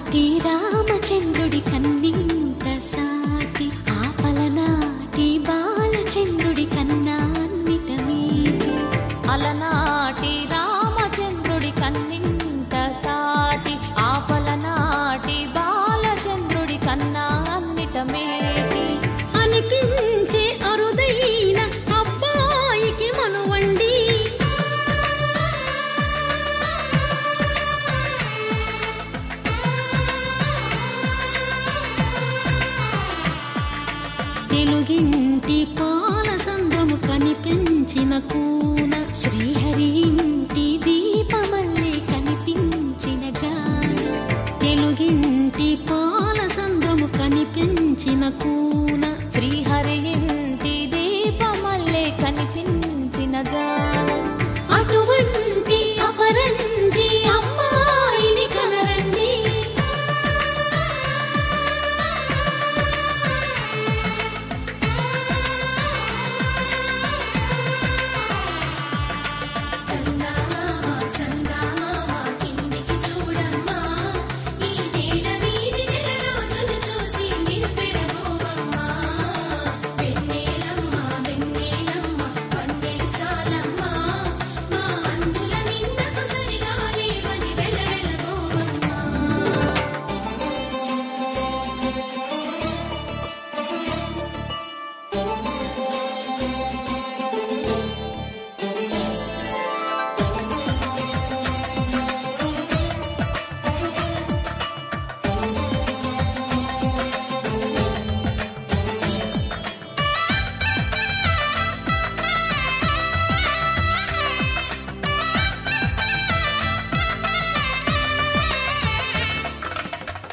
అలనాటి రామచంద్రుడి కన్నింత సాటి ఆపలనాటి బాలచంద్రుడి కన్నా అన్నిట మీటి అలనాటి రామచంద్రుడి కన్నింత సాటి ఆపలనాటి బాలచంద్రుడి కన్నా అన్నిట మేటి అనిపించే అరుదైన అబ్బాయికి మనువండి తెలుగింటి పాల సంద్రము కనిపించిన కూన శ్రీహరి ఇంటి దీపమల్లే కనిపించిన జాడ తెలుగింటి పాల సంద్రము కనిపించిన కూన శ్రీహరి ఇంటి దీపమల్లే కనిపించిన జాడ అటువంటి అపరంజి అమ్మాయిని కనరండి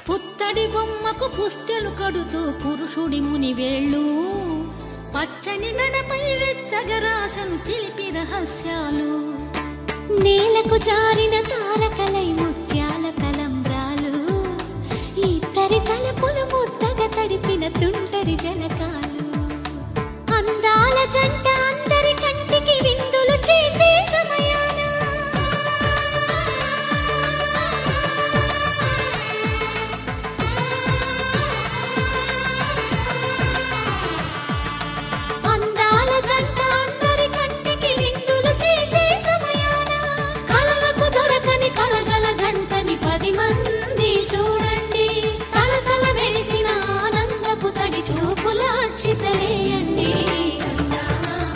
పుత్తడి బొమ్మకు పుస్తెలు కడుతూ పురుషుడి ముని వేళ్ళు పచ్చని నడపై వెచ్చగరాసను చిలిపి రహస్యాలు నేలకు జారిన తారకలై ముత్యాలు